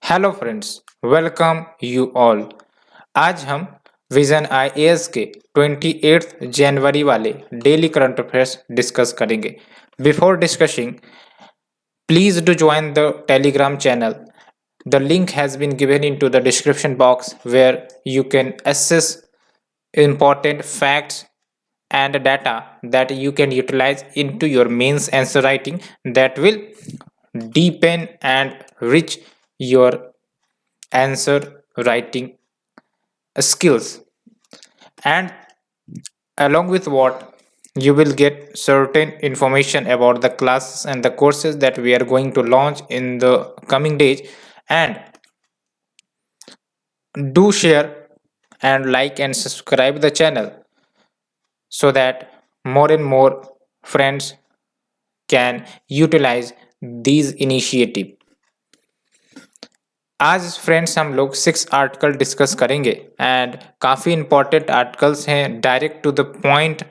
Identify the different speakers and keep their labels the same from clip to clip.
Speaker 1: Hello friends, welcome you all. आज हम vision IAS के 28 जनवरी वाले डेली करंट अफेयर्स डिस्कस करेंगे। Before discussing, please do join the Telegram channel. The link has been given into the description box where you can access important facts and data that you can utilize into your mains answer writing that will deepen and rich your answer writing skills. And along with what, you will get certain information about the classes and the courses that we are going to launch in the coming days. And do share and like and subscribe the channel so that more and more friends can utilize these initiative. आज friends हम लोग 6 article discuss करेंगे and काफ़ी important articles हैं, direct to the point,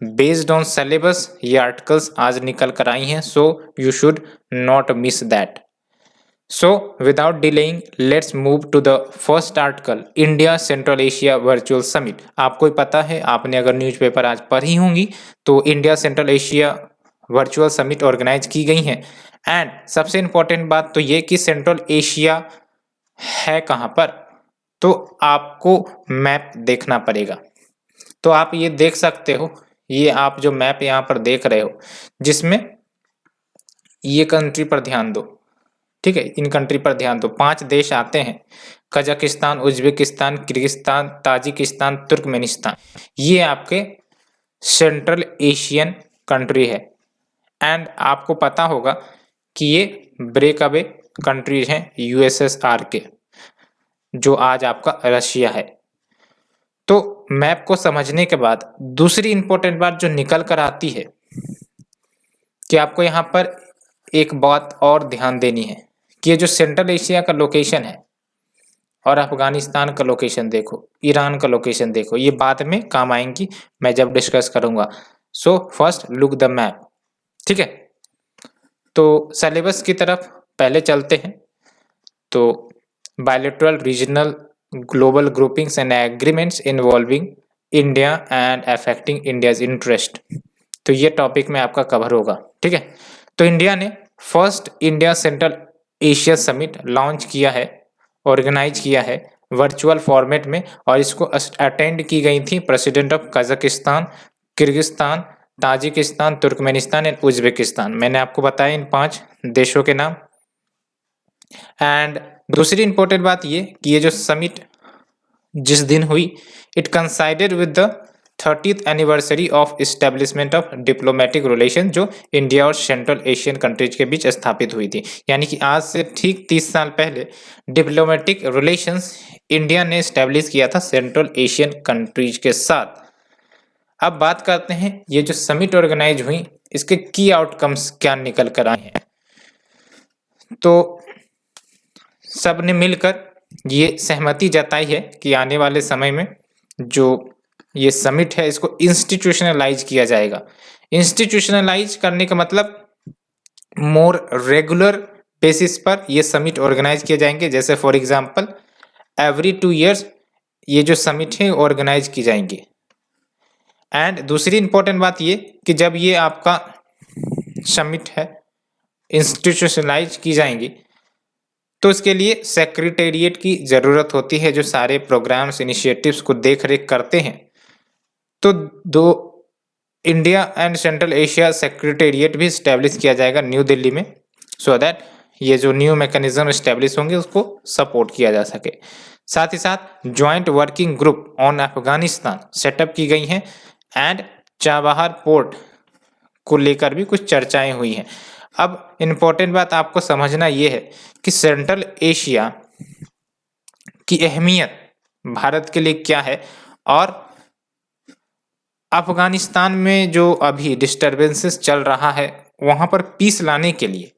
Speaker 1: based on syllabus ये आर्टिकल्स आज निकल कर आई हैं, so you should not miss that. So without delaying let's move to the first article, India Central Asia virtual summit. आपको ही पता है, आपने अगर न्यूज़पेपर आज पढ़ी होंगी तो India Central Asia virtual summit organise की गई हैं। एंड सबसे इंपॉर्टेंट बात तो ये कि सेंट्रल एशिया है कहाँ पर, तो आपको मैप देखना पड़ेगा। तो आप ये देख सकते हो, ये आप जो मैप यहाँ पर देख रहे हो जिसमें ये कंट्री पर ध्यान दो, ठीक है, इन कंट्री पर ध्यान दो। 5 देश आते हैं, Kazakhstan, Uzbekistan, Kyrgyzstan, Tajikistan, Turkmenistan. ये आपके सेंट्रल एशियन कंट्री है। एंड आपको पता होगा कि ये ब्रेक अवे कंट्रीज हैं यूएसएसआर के, जो आज आपका रशिया है। तो मैप को समझने के बाद दूसरी इंपॉर्टेंट बात जो निकल कर आती है कि आपको यहाँ पर एक बात और ध्यान देनी है कि ये जो सेंट्रल एशिया का लोकेशन है और अफगानिस्तान का लोकेशन देखो, ईरान का लोकेशन देखो, ये बाद में काम आएंगी, मैं जब डिस्कस करूंगा। So first look the map, ठीक है। तो सिलेबस की तरफ पहले चलते हैं। तो bilateral regional global groupings and agreements involving India and affecting India's interest, तो ये टॉपिक में आपका कवर होगा, ठीक है। तो इंडिया ने first India Central Asia summit launch किया है, ऑर्गेनाइज किया है वर्चुअल फॉर्मेट में, और इसको अटेंड की गई थी president of Kazakhstan, Kyrgyzstan, Tajikistan, Turkmenistan and Uzbekistan. मैंने आपको बताया इन 5 देशों के नाम। एंड दूसरी इंपॉर्टेंट बात ये कि ये जो समिट जिस दिन हुई, it coincided with the 30th anniversary of establishment of diplomatic relation, जो इंडिया और सेंट्रल एशियन कंट्रीज के बीच स्थापित हुई थी। यानी कि आज से ठीक 30 साल पहले डिप्लोमेटिक रिलेशंस इंडिया ने इस्टेब्लिश किया था सेंट्रल एशियन कंट्रीज के साथ। अब बात करते हैं ये जो समिट ऑर्गेनाइज हुई, इसके की आउटकम्स क्या निकल कर आए हैं। तो सब ने मिलकर ये सहमति जताई है कि आने वाले समय में जो ये समिट है इसको इंस्टीट्यूशनलाइज किया जाएगा। इंस्टीट्यूशनलाइज करने का मतलब मोर रेगुलर बेसिस पर ये समिट ऑर्गेनाइज किए जाएंगे। जैसे फॉर एग्जांपल एवरी 2 इयर्स ये जो समिट है ऑर्गेनाइज की जाएंगे। एंड दूसरी इंपॉर्टेंट बात ये कि जब ये आपका समिट है इंस्टीट्यूशनलाइज की जाएंगी तो इसके लिए सेक्रेटेरिएट की ज़रूरत होती है, जो सारे प्रोग्राम्स इनिशिएटिव्स को देख रेख करते हैं। तो 2 India and Central Asia secretariat भी इस्टेब्लिश किया जाएगा न्यू दिल्ली में, सो दैट ये जो न्यू मैकेनिज्म इस्टेब्लिश होंगे उसको सपोर्ट किया जा सके। साथ ही साथ joint working group on Afghanistan setup की गई हैं एंड चाबहार पोर्ट को लेकर भी कुछ चर्चाएं हुई हैं। अब इम्पोर्टेंट बात आपको समझना ये है कि सेंट्रल एशिया की अहमियत भारत के लिए क्या है, और अफगानिस्तान में जो अभी डिस्टर्बेंसेस चल रहा है वहाँ पर पीस लाने के लिए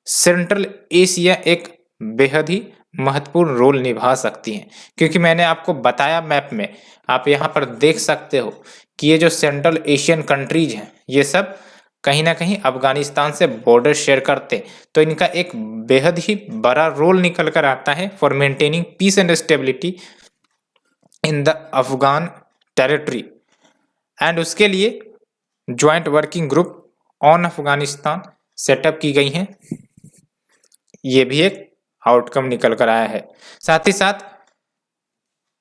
Speaker 1: सेंट्रल एशिया एक बेहद ही महत्वपूर्ण रोल निभा सकती हैं। क्योंकि मैंने आपको बताया मैप में, आप यहाँ पर देख सकते हो कि ये जो सेंट्रल एशियन कंट्रीज हैं ये सब कहीं ना कहीं अफगानिस्तान से बॉर्डर शेयर करते, तो इनका एक बेहद ही बड़ा रोल निकल कर आता है for maintaining peace and stability in the Afghan territory. And उसके लिए joint working group on Afghanistan setup की गई हैं, ये भी एक आउटकम निकल कर आया है। साथ ही साथ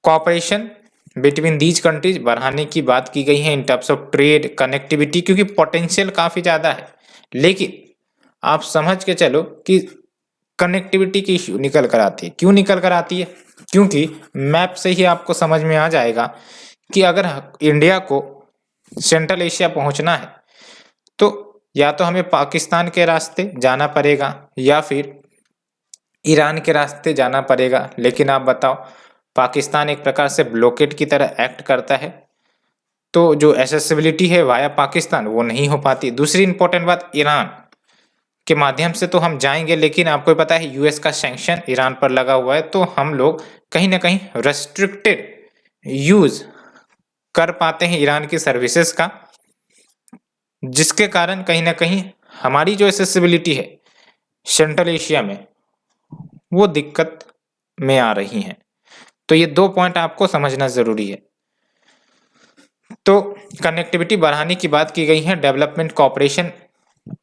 Speaker 1: कोऑपरेशन बिटवीन दीज कंट्रीज बढ़ाने की बात की गई है in terms of trade connectivity, क्योंकि पोटेंशियल काफ़ी ज़्यादा है, लेकिन आप समझ के चलो कि कनेक्टिविटी की इश्यू निकल कर आती है। क्यों निकल कर आती है? क्योंकि मैप से ही आपको समझ में आ जाएगा कि अगर इंडिया को सेंट्रल एशिया पहुंचना है तो या तो हमें पाकिस्तान के रास्ते जाना पड़ेगा या फिर ईरान के रास्ते जाना पड़ेगा। लेकिन आप बताओ, पाकिस्तान एक प्रकार से ब्लॉकेट की तरह एक्ट करता है, तो जो एसेसिबिलिटी है वाया पाकिस्तान वो नहीं हो पाती। दूसरी इंपॉर्टेंट बात, ईरान के माध्यम से तो हम जाएंगे, लेकिन आपको पता है यूएस का सैंक्शन ईरान पर लगा हुआ है, तो हम लोग कहीं ना कहीं रेस्ट्रिक्टेड यूज कर पाते हैं ईरान की सर्विसेज का, जिसके कारण कहीं ना कहीं हमारी जो एसेसिबिलिटी है सेंट्रल एशिया में वो दिक्कत में आ रही हैं। तो ये 2 पॉइंट आपको समझना जरूरी है। तो कनेक्टिविटी बढ़ाने की बात की गई है, डेवलपमेंट कोऑपरेशन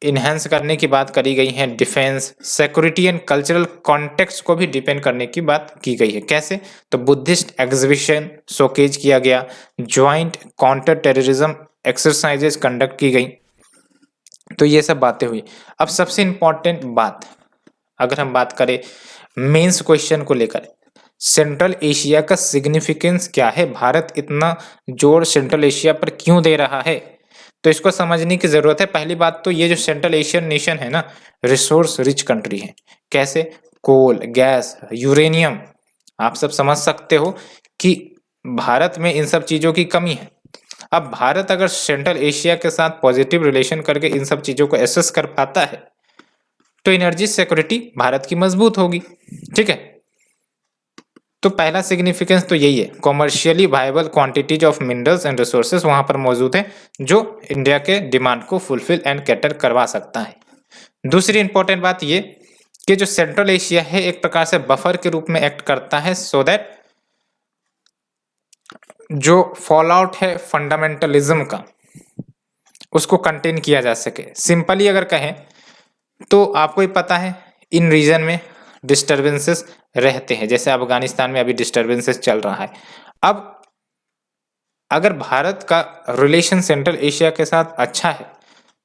Speaker 1: इनहेंस करने की बात करी गई है, defence security and cultural context को भी डिपेंड करने की बात की गई है। कैसे? तो बुद्धिस्ट एग्जीबिशन शोकेज किया गया, joint counter terrorism exercises conduct की गई, तो ये सब बातें हुई। अब सबसे इंपॉर्टेंट बात, अगर हम बात करें मेंस क्वेश्चन को लेकर, सेंट्रल एशिया का सिग्निफिकेंस क्या है, भारत इतना जोर सेंट्रल एशिया पर क्यों दे रहा है, तो इसको समझने की जरूरत है। पहली बात तो ये जो सेंट्रल एशियन नेशन है ना, रिसोर्स रिच कंट्री है। कैसे? कोल, गैस, यूरेनियम, आप सब समझ सकते हो कि भारत में इन सब चीजों की कमी है। अब भारत अगर सेंट्रल एशिया के साथ पॉजिटिव रिलेशन करके इन सब चीजों को एसेस कर पाता है तो एनर्जी सिक्योरिटी भारत की मजबूत होगी। ठीक है, तो पहला सिग्निफिकेंस तो यही है, commercially viable quantities of minerals and resources वहां पर मौजूद है जो इंडिया के डिमांड को फुलफिल एंड कैटर करवा सकता है। दूसरी इंपॉर्टेंट बात ये कि जो सेंट्रल एशिया है एक प्रकार से बफर के रूप में एक्ट करता है, सो दैट जो फॉल आउट है फंडामेंटलिज्म का उसको कंटेन किया जा सके। सिंपली अगर कहें तो आपको ही पता है इन रीजन में डिस्टरबेंसेस रहते हैं, जैसे अफगानिस्तान में अभी डिस्टरबेंसेस चल रहा है। अब अगर भारत का रिलेशन सेंट्रल एशिया के साथ अच्छा है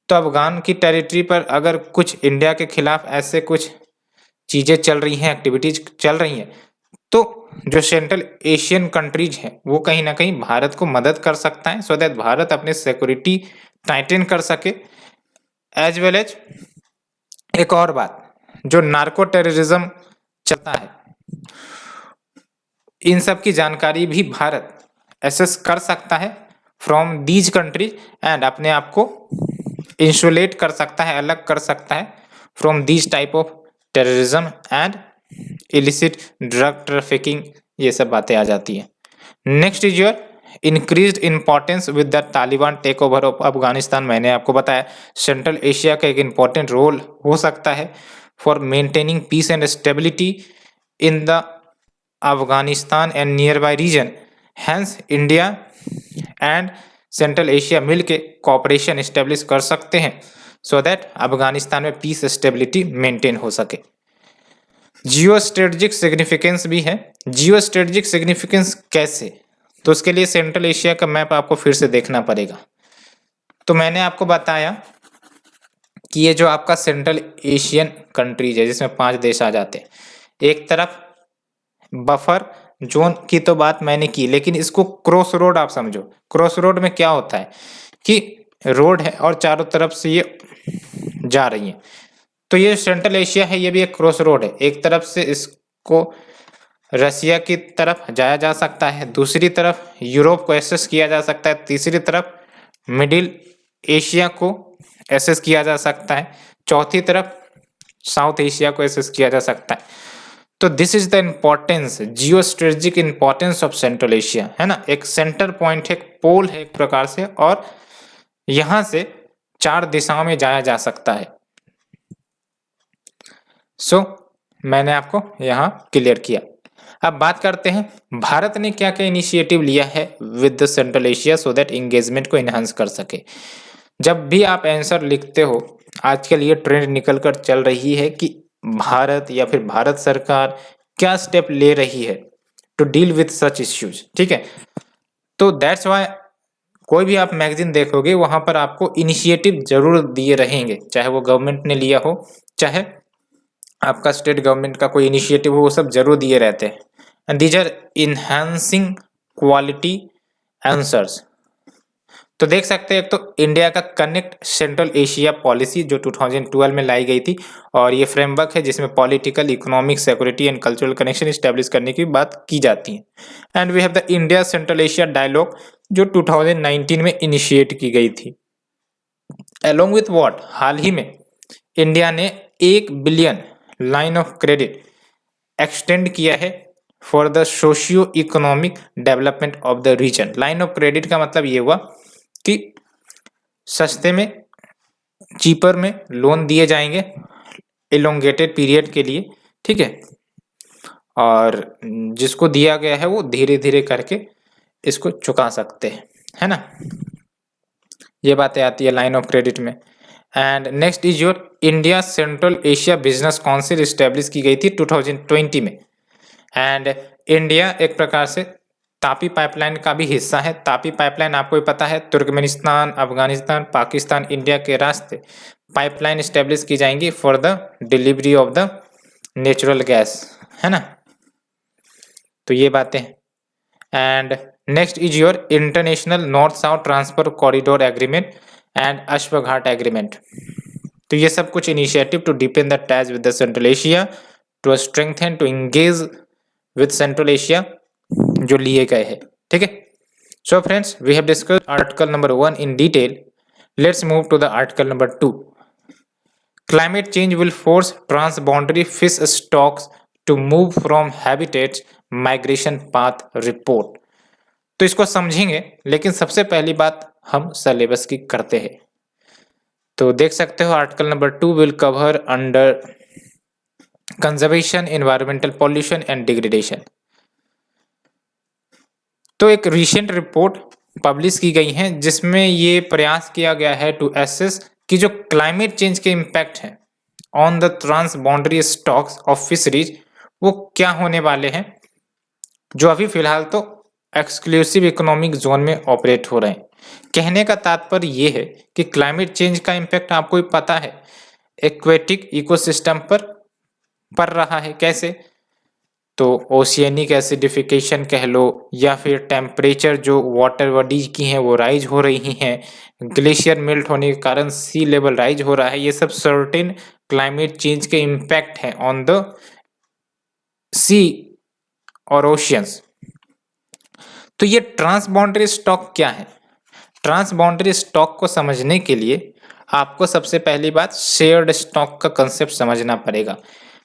Speaker 1: तो अफगान की टेरिटरी पर अगर कुछ इंडिया के खिलाफ ऐसे कुछ चीजें चल रही हैं, एक्टिविटीज चल रही हैं, तो जो सेंट्रल एशियन कंट्रीज हैं वो कहीं ना कहीं भारत को मदद कर सकता है, सो दैट भारत अपने सिक्योरिटी टाइटन कर सके। एज वेल एज एक और बात, जो नार्को टेररिज्म चलता है इन सब की जानकारी भी भारत एसेस कर सकता है फ्रॉम दीज कंट्रीज एंड अपने आप को इंसुलेट कर सकता है, अलग कर सकता है from these type of terrorism and illicit drug trafficking, ये सब बातें आ जाती है। Next is your increased importance with the Taliban take over of Afghanistan. मैंने आपको बताया सेंट्रल एशिया का एक इंपॉर्टेंट रोल हो सकता है for maintaining peace and stability in the Afghanistan and nearby region. Hence India and Central Asia मिलके कॉपरेशन स्टेब्लिश कर सकते हैं सो दैट अफगानिस्तान में पीस स्टेबिलिटी मेंटेन हो सके। जियो स्ट्रेटेजिक सिग्निफिकेंस भी है। जियो स्ट्रेटेजिक सिग्निफिकेंस कैसे? तो उसके लिए सेंट्रल एशिया का मैप आपको फिर से देखना पड़ेगा। तो मैंने आपको बताया कि ये जो आपका सेंट्रल एशियन कंट्रीज है जिसमें 5 देश आ जाते हैं, एक तरफ बफर जोन की तो बात मैंने की, लेकिन इसको क्रॉस रोड आप समझो। क्रॉस रोड में क्या होता है कि रोड है और चारों तरफ से ये जा रही है, तो ये सेंट्रल एशिया है, ये भी एक क्रॉस रोड है। एक तरफ से इसको रसिया की तरफ जाया जा सकता है, दूसरी तरफ यूरोप को एक्सेस किया जा सकता है, तीसरी तरफ मिडिल एशिया को एक्सेस किया जा सकता है, चौथी तरफ साउथ एशिया को एक्सेस किया जा सकता है। तो this is the importance, geo strategic importance of central Asia, है ना। एक सेंटर पॉइंट है, एक पोल है एक प्रकार से, और यहाँ से 4 दिशाओं में जाया जा सकता है। मैंने आपको यहाँ क्लियर किया। अब बात करते हैं भारत ने क्या क्या इनिशिएटिव लिया है with the Central Asia so that engagement को इनहांस कर सके। जब भी आप आंसर लिखते हो, आजकल ये ट्रेंड निकल कर चल रही है कि भारत या फिर भारत सरकार क्या स्टेप ले रही है to deal with such issues, ठीक है। तो दैट्स वाई कोई भी आप मैगजीन देखोगे वहां पर आपको इनिशिएटिव जरूर दिए रहेंगे, चाहे वो गवर्नमेंट ने लिया हो, चाहे आपका स्टेट गवर्नमेंट का कोई इनिशिएटिव हो, वो सब जरूर दिए रहते हैं। And these are enhancing quality answers. तो देख सकते हैं, एक तो इंडिया का कनेक्ट सेंट्रल एशिया पॉलिसी जो 2012 में लाई गई थी, और ये फ्रेमवर्क है जिसमें political, economic, security and cultural connection establish करने की बात की जाती है। And we have the India Central Asia dialogue जो 2019 में इनिशिएट की गई थी। अलोंग विथ व्हाट, हाल ही में इंडिया ने 1 billion line of credit extend किया है for the socio economic development of the region. Line of credit का मतलब ये हुआ कि सस्ते में, चीपर में लोन दिए जाएंगे इलोंगेटेड पीरियड के लिए, ठीक है। और जिसको दिया गया है वो धीरे धीरे करके इसको चुका सकते हैं, है ना। ये बातें आती है लाइन ऑफ क्रेडिट में। And next is your India Central Asia business council establish की गई थी 2020 में। एंड इंडिया एक प्रकार से तापी पाइपलाइन का भी हिस्सा है। तापी पाइपलाइन आपको भी पता है, तुर्कमेनिस्तान, अफगानिस्तान, पाकिस्तान, इंडिया के रास्ते पाइपलाइन इस्टेब्लिश की जाएंगी for the delivery of the natural gas, है ना। तो ये बातें हैं। And next is your international north south transfer corridor agreement and Ashgabat agreement. तो ये सब कुछ initiative to deepen the touch with the Central Asia, to strengthen, to engage with Central Asia जो लिए गए हैं, ठीक है। So friends, we have discussed article number 1 in detail. Let's move to the article number 2। Climate change will force transboundary fish stocks to move from habitats migration path report. तो इसको समझेंगे, लेकिन सबसे पहली बात हम सिलेबस की करते हैं। तो देख सकते हो article number 2 will cover under conservation, environmental pollution and degradation. तो एक रिसेंट रिपोर्ट पब्लिश की गई है जिसमें ये प्रयास किया गया है टू एसेस कि जो क्लाइमेट चेंज के इम्पैक्ट हैं on the transboundary stocks of fisheries वो क्या होने वाले हैं, जो अभी फिलहाल तो एक्सक्लूसिव इकोनॉमिक जोन में ऑपरेट हो रहे हैं। कहने का तात्पर्य ये है कि क्लाइमेट चेंज का इम्पैक्ट आपको भी पता है एक्वेटिक इकोसिस्टम पर पड़ रहा है। कैसे? तो ओशियनिक एसिडिफिकेशन कह लो, या फिर टेम्परेचर जो वाटर बॉडीज की हैं वो राइज हो रही हैं, ग्लेशियर मेल्ट होने के कारण सी लेवल राइज हो रहा है। ये सब सर्टेन क्लाइमेट चेंज के इम्पैक्ट हैं ऑन द सी और ओशियंस। तो ये ट्रांसबाउंडरी स्टॉक क्या है? ट्रांसबाउंडरी स्टॉक को समझने के लिए आपको सबसे पहली बात शेयर्ड स्टॉक का कंसेप्ट समझना पड़ेगा।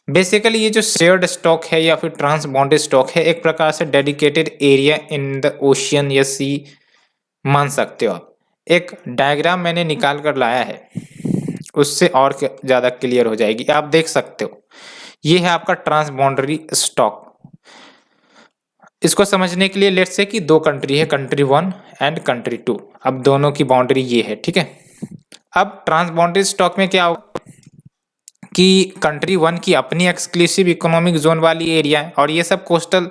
Speaker 1: बेसिकली ये जो शेयर्ड स्टॉक है या फिर ट्रांसबाउंडरी स्टॉक है, एक प्रकार से dedicated area in the ocean या सी मान सकते हो आप। एक डायग्राम मैंने निकाल कर लाया है, उससे और ज़्यादा क्लियर हो जाएगी। आप देख सकते हो ये है आपका ट्रांसबाउंडरी स्टॉक। इसको समझने के लिए लेट्स से कि दो कंट्री है, कंट्री 1 एंड कंट्री 2। अब दोनों की बाउंड्री ये है, ठीक है। अब ट्रांसबाउंडरी स्टॉक में क्या होगा कि कंट्री 1 की अपनी एक्सक्लूसिव इकोनॉमिक जोन वाली एरिया है, और ये सब कोस्टल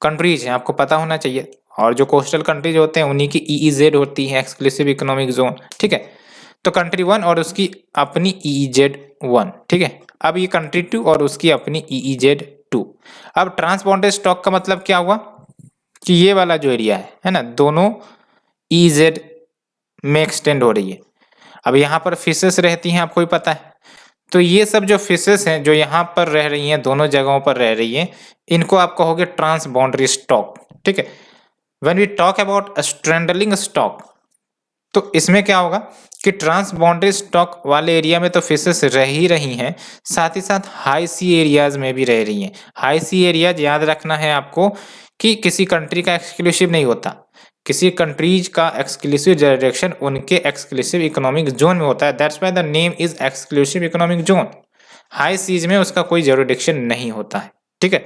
Speaker 1: कंट्रीज हैं, आपको पता होना चाहिए। और जो कोस्टल कंट्रीज होते हैं उन्हीं की EEZ होती है, एक्सक्लूसिव इकोनॉमिक जोन, ठीक है। तो कंट्री 1 और उसकी अपनी EEZ 1, ठीक है। अब ये कंट्री 2 और उसकी अपनी EEZ 2। अब ट्रांसबाउंडरी स्टॉक का मतलब क्या हुआ कि ये वाला जो एरिया है ना, दोनों EEZ में एक्सटेंड हो रही है। अब यहाँ पर फिशेस रहती हैं, आपको भी पता है। तो ये सब जो फिशेस हैं जो यहाँ पर रह रही हैं, दोनों जगहों पर रह रही हैं, इनको आप कहोगे ट्रांस बाउंड्री स्टॉक, ठीक है। When we talk about straddling stock, तो इसमें क्या होगा कि ट्रांस बाउंड्री स्टॉक वाले एरिया में तो फिशेस रह ही रही हैं, साथ ही साथ हाई सी एरियाज में भी रह रही हैं। हाई सी एरियाज याद रखना है आपको कि किसी कंट्री का एक्सक्लूसिव नहीं होता। किसी कंट्रीज का एक्सक्लूसिव जुरिसडिक्शन उनके एक्सक्लूसिव इकोनॉमिक जोन में होता है, that's why the name is exclusive economic zone. High seas में उसका कोई जुरिसडिक्शन नहीं होता है, ठीक है।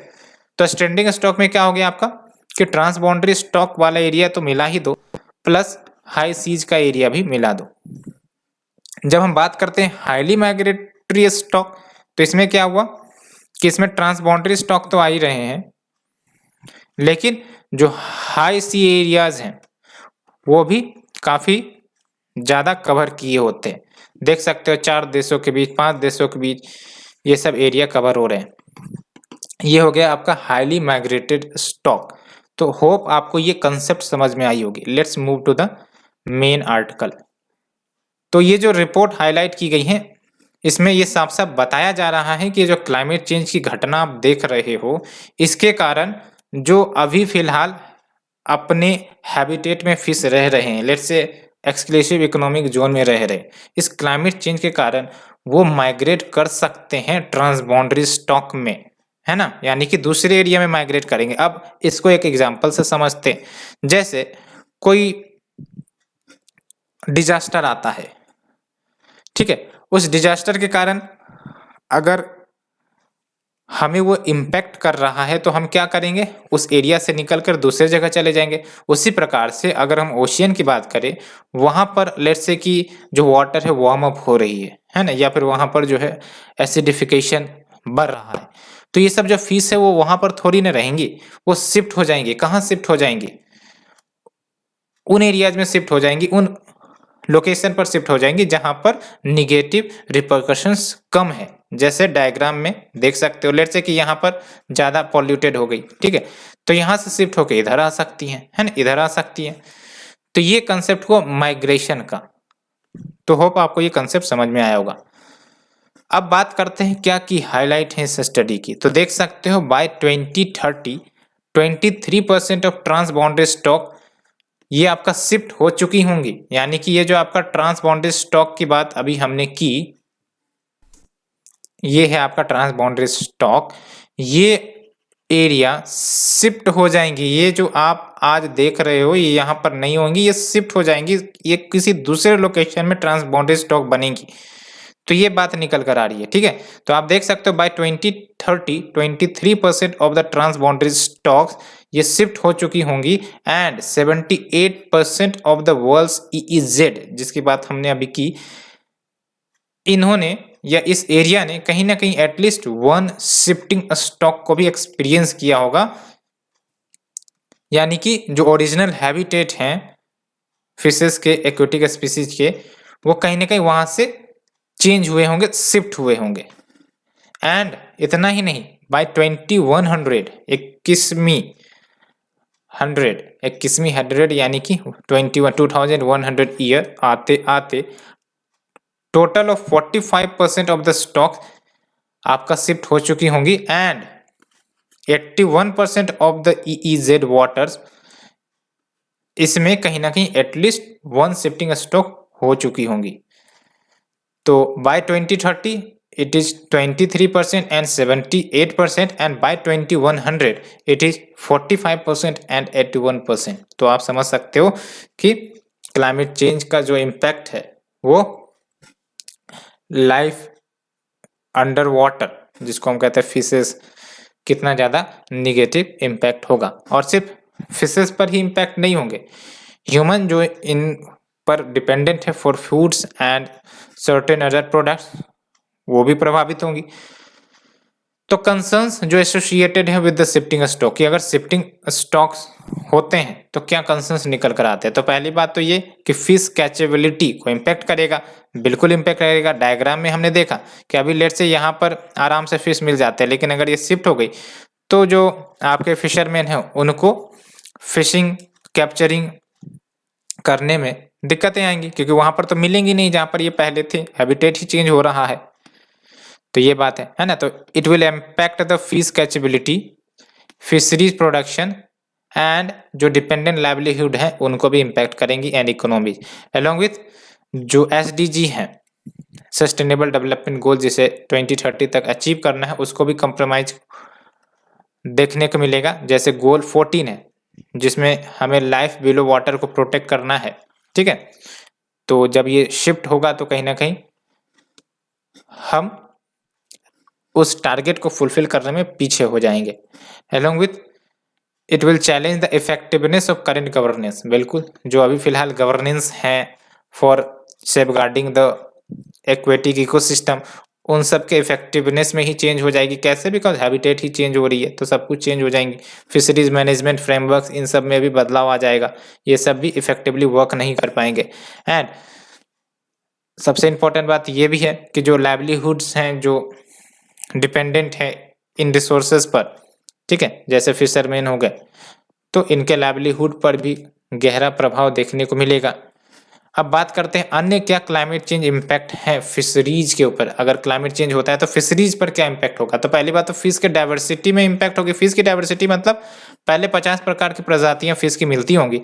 Speaker 1: तो स्टैंडिंग स्टॉक में क्या हो गया आपका कि ट्रांसबाउंड्री स्टॉक वाला एरिया तो मिला ही दो, प्लस हाई सीज का एरिया भी मिला दो। जब हम बात करते हैं हाईली माइग्रेटरी स्टॉक, तो इसमें क्या हुआ कि इसमें ट्रांसबाउंड्री स्टॉक तो आ ही रहे हैं, लेकिन जो हाई सी एरियाज हैं वो भी काफी ज्यादा कवर किए होते हैं। देख सकते हो 4 देशों के बीच, 5 देशों के बीच ये सब एरिया कवर हो रहे हैं। ये हो गया आपका हाईली माइग्रेटेड स्टॉक। तो होप आपको ये कंसेप्ट समझ में आई होगी। Let's move to the main article. तो ये जो रिपोर्ट हाईलाइट की गई है इसमें ये साफ साफ बताया जा रहा है कि जो क्लाइमेट चेंज की घटना आप देख रहे हो, इसके कारण जो अभी फिलहाल अपने हैबिटेट में फिश रह रहे हैं, let's say exclusive economic zone में रह रहे, इस क्लाइमेट चेंज के कारण वो माइग्रेट कर सकते हैं ट्रांसबाउंड्री स्टॉक में, है ना, यानी कि दूसरे एरिया में माइग्रेट करेंगे। अब इसको एक एग्जांपल से समझते हैं। जैसे कोई डिजास्टर आता है, ठीक है, उस डिजास्टर के कारण अगर हमें वो इम्पैक्ट कर रहा है तो हम क्या करेंगे, उस एरिया से निकलकर दूसरे जगह चले जाएंगे। उसी प्रकार से अगर हम ओशियन की बात करें, वहां पर लेट्स से कि जो वाटर है वार्म अप हो रही है ना, या फिर वहां पर जो है एसिडिफिकेशन बढ़ रहा है, तो ये सब जो फिश है वो वहां पर थोड़ी ना रहेंगी, वो शिफ्ट हो जाएंगे। कहाँ शिफ्ट हो जाएंगी? उन एरियाज में शिफ्ट हो जाएंगी, उन लोकेशन पर शिफ्ट हो जाएंगी जहां पर निगेटिव रिपरकशंस कम है। जैसे डायग्राम में देख सकते हो, लेट्स से कि यहाँ पर ज्यादा पॉल्यूटेड हो गई, ठीक है, तो यहाँ से शिफ्ट होकर इधर आ सकती है ना, इधर आ सकती है। तो ये कंसेप्ट को माइग्रेशन का, तो होप आपको ये कंसेप्ट समझ में आया होगा। अब बात करते हैं क्या की हाईलाइट है इस स्टडी की। तो देख सकते हो बाय 2030 23% ऑफ ट्रांसबाउंड्री स्टॉक ये आपका शिफ्ट हो चुकी होंगी। यानी कि ये जो आपका ट्रांसबाउंड्री स्टॉक की बात अभी हमने की, ये है आपका ट्रांसबाउंड्री स्टॉक, ये एरिया शिफ्ट हो जाएंगी। ये जो आप आज देख रहे हो ये यहाँ पर नहीं होंगी, ये शिफ्ट हो जाएंगी, ये किसी दूसरे लोकेशन में ट्रांसबाउंड्री स्टॉक बनेगी। तो ये बात निकल कर आ रही है, ठीक है। तो आप देख सकते हो by 2030 23% of the transboundary stocks ये शिफ्ट हो चुकी होंगी and 78% of the world's EEZ, जिसकी बात हमने अभी की, इन्होंने या इस एरिया ने कहीं ना कहीं एटलीस्ट वन शिफ्टिंग स्टॉक को भी एक्सपीरियंस किया होगा। यानी कि जो ओरिजिनल हैबिटेट हैं फिशेस के, एक्वेटिक स्पीसीज के, वो कहीं ना कहीं वहां से चेंज हुए होंगे, शिफ्ट हुए होंगे। एंड इतना ही नहीं, बाय 2100 21वीं हंड्रेड यानी कि 2100 ईयर आते आते total of 45% of the stock आपका शिफ्ट हो चुकी होंगी and 81% of the EEZ waters, इसमें कहीं ना कहीं एटलीस्ट वन शिफ्टिंग स्टॉक हो चुकी होंगी। तो bye 2030 it is 23% and 78% and by 2100 it is 45% and 81%। तो आप समझ सकते हो कि क्लाइमेट चेंज का जो इम्पैक्ट है वो लाइफ अंडर वाटर, जिसको हम कहते हैं फिशेस, कितना ज़्यादा निगेटिव इम्पैक्ट होगा। और सिर्फ फिशेस पर ही इम्पैक्ट नहीं होंगे, ह्यूमन जो इन पर डिपेंडेंट है for foods and certain other products, वो भी प्रभावित होंगी। तो कंसर्न्स जो एसोसिएटेड है विद द शिफ्टिंग स्टॉक, कि अगर शिफ्टिंग स्टॉक्स होते हैं तो क्या कंसर्न्स निकल कर आते हैं। तो पहली बात तो ये कि फिश कैचेबिलिटी को इम्पैक्ट करेगा, बिल्कुल इम्पैक्ट करेगा। डायग्राम में हमने देखा कि अभी लेट से यहाँ पर आराम से फिश मिल जाते हैं, लेकिन अगर ये शिफ्ट हो गई तो जो आपके फिशरमैन हैं उनको फिशिंग कैप्चरिंग करने में दिक्कतें आएंगी, क्योंकि वहां पर तो मिलेंगी नहीं जहां पर ये पहले थे, हैबिटेट ही चेंज हो रहा है। तो ये बात है ना। तो it will impact the fish catchability, fisheries production and जो डिपेंडेंट लाइवलीहुड है उनको भी इम्पैक्ट करेंगी एंड इकोनॉमी, अलॉन्ग विथ जो SDG है, सस्टेनेबल डेवलपमेंट गोल, जिसे 2030 तक अचीव करना है, उसको भी कंप्रोमाइज देखने को मिलेगा। जैसे गोल 14 है जिसमें हमें लाइफ बिलो वाटर को प्रोटेक्ट करना है, ठीक है। तो जब ये शिफ्ट होगा तो कहीं ना कहीं हम उस टारगेट को फुलफिल करने में पीछे हो जाएंगे। along with it will challenge the effectiveness of current governance. बिल्कुल, जो अभी फिलहाल गवर्नेंस है for safeguarding the aquatic ecosystem, उन सब के इफेक्टिवनेस में ही चेंज हो जाएगी। कैसे? बिकॉज हैबिटेट ही चेंज हो रही है, तो सब कुछ चेंज हो जाएंगी। फिशरीज मैनेजमेंट फ्रेमवर्क, इन सब में भी बदलाव आ जाएगा, ये सब भी इफेक्टिवली वर्क नहीं कर पाएंगे। एंड सबसे इंपॉर्टेंट बात ये भी है कि जो लाइवलीहुड्स हैं, जो डिपेंडेंट है इन रिसोर्सेज पर, ठीक है, जैसे फिशरमैन हो गए, तो इनके लाइवलीहुड पर भी गहरा प्रभाव देखने को मिलेगा। अब बात करते हैं अन्य क्या क्लाइमेट चेंज इम्पैक्ट है फिशरीज के ऊपर। अगर क्लाइमेट चेंज होता है तो फिशरीज पर क्या इम्पैक्ट होगा? तो पहली बात तो फिश के डाइवर्सिटी में इम्पैक्ट होगी। फिश की डाइवर्सिटी मतलब पहले 50 प्रकार की प्रजातियां फिश की मिलती होंगी,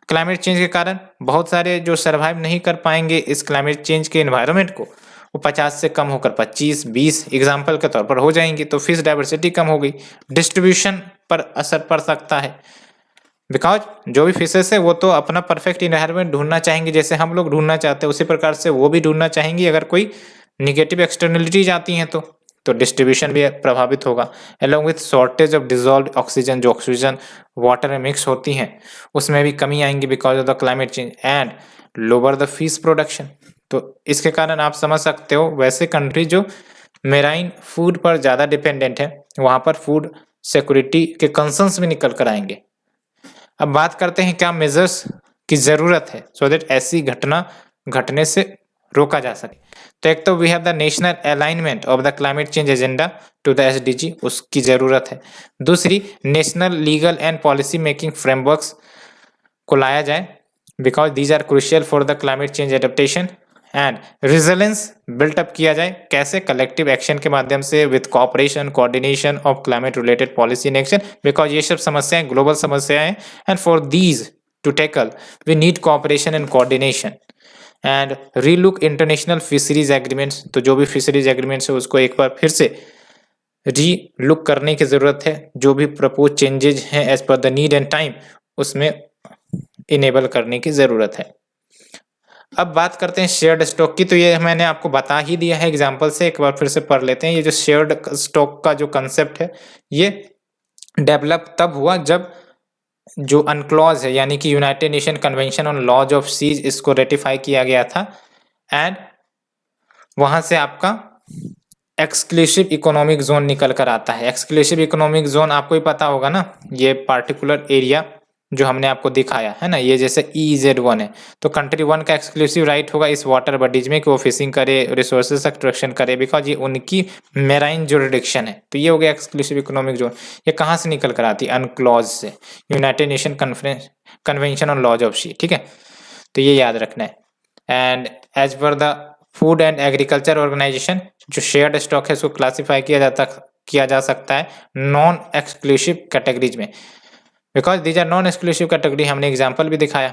Speaker 1: क्लाइमेट चेंज के कारण बहुत सारे जो सर्वाइव नहीं कर पाएंगे इस क्लाइमेट चेंज के एनवायरनमेंट को, वो 50 से कम होकर 25-20 एग्जाम्पल के तौर पर हो जाएंगी। तो फिश डाइवर्सिटी कम हो गई, डिस्ट्रीब्यूशन पर असर पड़ सकता है। बिकॉज जो भी फिशेस है वो तो अपना परफेक्ट इन्वायरमेंट ढूंढना चाहेंगे, जैसे हम लोग ढूंढना चाहते हैं उसी प्रकार से वो भी ढूंढना चाहेंगी। अगर कोई निगेटिव एक्सटर्नलिटीज आती हैं तो डिस्ट्रीब्यूशन भी प्रभावित होगा। Along with shortage of dissolve oxygen, जो ऑक्सीजन वाटर में मिक्स होती हैं उसमें भी कमी आएंगी because of the climate change. And lower the fish production, तो इसके कारण आप समझ सकते हो वैसे कंट्री जो मेराइन फूड पर ज़्यादा डिपेंडेंट है वहाँ पर फूड सिक्योरिटी के कंसर्न्स भी निकल कर आएंगे। अब बात करते हैं क्या मेजर्स की ज़रूरत है सो दैट ऐसी घटना घटने से रोका जा सके। तो एक तो we have the national alignment of the climate change agenda to the SDG, उसकी ज़रूरत है। दूसरी, national legal and policy making frameworks को लाया जाए because these are crucial for the climate change adaptation. And resilience built up किया जाए, कैसे? कलेक्टिव एक्शन के माध्यम से with cooperation coordination of climate related policy in action, because ये सब समस्याएं ग्लोबल समस्याएं हैं and for these to tackle we need cooperation and coordination. And relook international fisheries agreements, तो जो भी फिशरीज एग्रीमेंट्स है उसको एक बार फिर से री लुक करने की ज़रूरत है। जो भी प्रपोज चेंजेज हैं as per the need and time उसमें इनेबल करने की ज़रूरत है। अब बात करते हैं शेयर्ड स्टॉक की, तो ये मैंने आपको बता ही दिया है एग्जांपल से, एक बार फिर से पढ़ लेते हैं। ये जो शेयर्ड स्टॉक का जो कंसेप्ट है ये डेवलप तब हुआ जब जो अनक्लॉज है यानी कि United Nation convention on laws of seas इसको रेटिफाई किया गया था। एंड वहां से आपका एक्सक्लूसिव इकोनॉमिक जोन निकल कर आता है। एक्सक्लूसिव इकोनॉमिक जोन आपको ही पता होगा ना, ये पार्टिकुलर एरिया जो हमने आपको दिखाया है ना, ये जैसे EZ1 है तो कंट्री 1 का एक्सक्लूसिव राइट होगा इस वाटर बॉडीज में कि वो फिशिंग करे, रिसोर्सेज एक्सट्रैक्शन करे, बिकॉज ये उनकी मेराइन जुरिडिक्शन है। तो ये हो गया एक्सक्लूसिव इकोनॉमिक जोन। ये कहाँ से निकल कर आती है? अनक्लॉज से, United Nation convention on laws of sea, ठीक है, तो ये याद रखना है। And as per the food and agriculture organisation, जो शेयर्ड स्टॉक है उसको क्लासिफाई किया जा सकता है नॉन एक्सक्लूसिव कैटेगरीज में, because these are non exclusive category. हमने एग्जाम्पल भी दिखाया।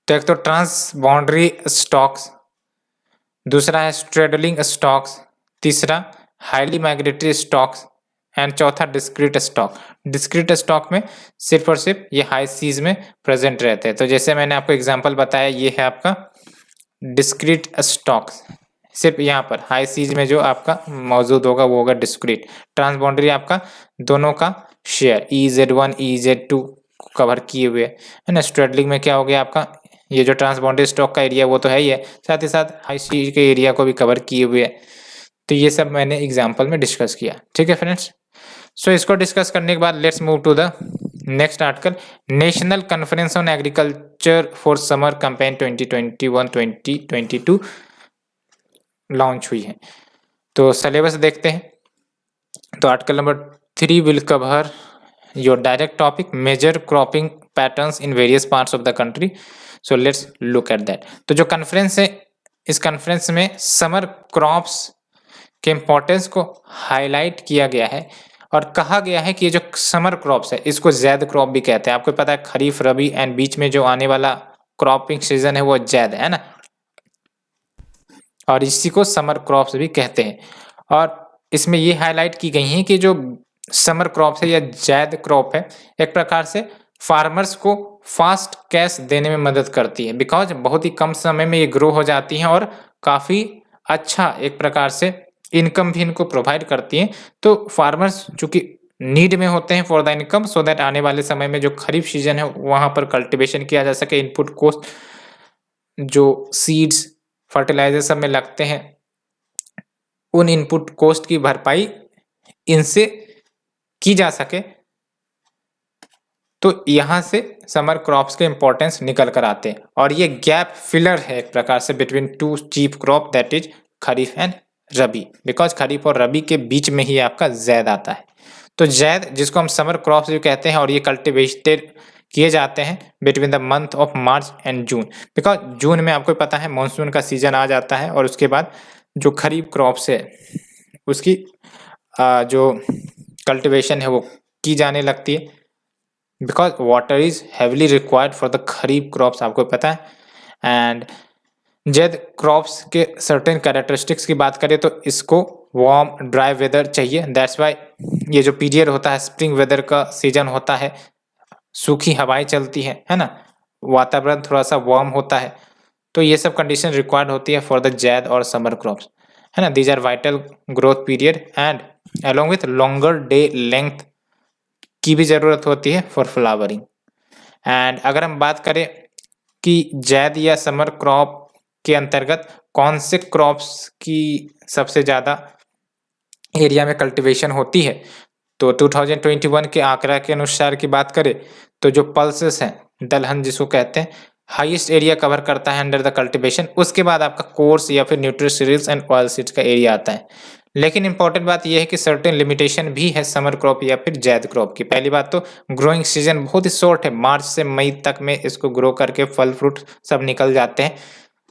Speaker 1: तो एक तो ट्रांस बाउंड्री स्टॉक्स, दूसरा है स्ट्रेडलिंग स्टॉक्स, तीसरा हाईली माइग्रेटरी स्टॉक्स एंड चौथा डिस्क्रीट स्टॉक। डिस्क्रीट स्टॉक में सिर्फ और सिर्फ ये हाई सीज में प्रेजेंट रहते हैं। तो जैसे मैंने आपको एग्जांपल बताया, ये है आपका डिस्क्रीट स्टॉक्स, सिर्फ यहाँ पर हाई सीज में जो आपका मौजूद होगा वो होगा डिस्क्रीट। ट्रांसबाउंड्री आपका दोनों का शेयर EZ1 EZ2 कवर किए हुए है ना। स्ट्रेडलिंग में क्या हो गया आपका, ये जो ट्रांसबाउंड्री स्टॉक का एरिया वो तो है ही है, साथ ही साथ हाई सी के एरिया को भी कवर किए हुए है। तो ये सब मैंने एग्जाम्पल में डिस्कस किया, ठीक है फ्रेंड्स। सो इसको डिस्कस करने के बाद let's move to the next article. National conference on agriculture for summer campaign 2021-2022 launch हुई है। तो सिलेबस देखते हैं। तो article number 3 will cover your direct topic major cropping patterns in various parts of the country. So let's look at that. तो जो conference है, इस कॉन्फ्रेंस में समर क्रॉप्स के इम्पोर्टेंस को हाईलाइट किया गया है और कहा गया है कि ये जो समर क्रॉप्स है इसको ज़ैद क्रॉप भी कहते हैं। आपको पता है खरीफ, रबी एंड बीच में जो आने वाला क्रॉपिंग सीजन है वो ज़ैद है ना, और इसी को समर क्रॉप्स भी कहते हैं। और इसमें ये हाईलाइट की गई हैं कि जो समर क्रॉप है या जैद क्रॉप है, एक प्रकार से फार्मर्स को फास्ट कैश देने में मदद करती है, बिकॉज बहुत ही कम समय में ये ग्रो हो जाती हैं और काफ़ी अच्छा एक प्रकार से इनकम भी इनको प्रोवाइड करती हैं। तो फार्मर्स चूँकि नीड में होते हैं for the income, so that आने वाले समय में जो खरीफ सीजन है वहाँ पर कल्टीवेशन किया जा सके, इनपुट कॉस्ट जो सीड्स फर्टिलाइजर सब में लगते हैं उन इनपुट कॉस्ट की भरपाई इनसे की जा सके। तो यहाँ से समर क्रॉप्स के इंपॉर्टेंस निकल कर आते हैं और ये गैप फिलर है एक प्रकार से between two chief crop that is kharif and rabi, because kharif और रबी के बीच में ही आपका जैद आता है। तो जैद जिसको हम समर क्रॉप्स भी कहते हैं और ये कल्टिवेटेड किए जाते हैं between the month of March and June, because June में आपको पता है मानसून का सीजन आ जाता है और उसके बाद जो खरीफ क्रॉप्स है उसकी जो कल्टिवेशन है वो की जाने लगती है, because water is heavily required for the kharif crops, आपको पता है। एंड जैद क्रॉप्स के सर्टेन कैरेक्टरिस्टिक्स की बात करें तो इसको वार्म ड्राई वेदर चाहिए, दैट्स वाई ये जो पीरियड होता है स्प्रिंग वेदर का सीजन होता है, सूखी हवाएं चलती है ना, वातावरण थोड़ा सा वार्म होता है, तो ये सब कंडीशन रिक्वायर्ड होती है फॉर द जैद और समर क्रॉप्स, है ना। These are vital growth period and along with longer day length की भी ज़रूरत होती है फॉर फ्लावरिंग। एंड अगर हम बात करें कि जैद या समर क्रॉप के अंतर्गत कौन से क्रॉप्स की सबसे ज़्यादा एरिया में कल्टीवेशन होती है, तो 2021 के आंकड़ा के अनुसार की बात करें तो जो पल्सेस हैं, दलहन जिसको कहते हैं, हाईएस्ट एरिया कवर करता है अंडर द कल्टीवेशन। उसके बाद आपका कोर्स या फिर न्यूट्रीसीरियल्स एंड ऑयल सीड्स का एरिया आता है। लेकिन इंपॉर्टेंट बात यह है कि सर्टेन लिमिटेशन भी है समर क्रॉप या फिर जैद क्रॉप की। पहली बात तो ग्रोइंग सीजन बहुत ही शॉर्ट है, मार्च से मई तक में इसको ग्रो करके फल फ्रूट सब निकल जाते हैं,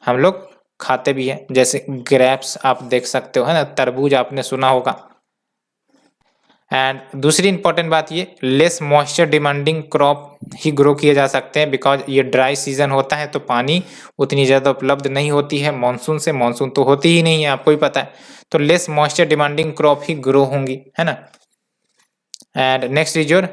Speaker 1: हम लोग खाते भी हैं, जैसे ग्रेप्स आप देख सकते हो, है ना, तरबूज आपने सुना होगा। एंड दूसरी इंपॉर्टेंट बात ये लेस मॉइस्चर डिमांडिंग क्रॉप ही ग्रो किए जा सकते हैं, बिकॉज ये ड्राई सीजन होता है तो पानी उतनी ज़्यादा उपलब्ध नहीं होती है मानसून से, मानसून तो होती ही नहीं है आपको ही पता है, तो लेस मॉइस्चर डिमांडिंग क्रॉप ही ग्रो होंगी, है ना। एंड नेक्स्ट इज योर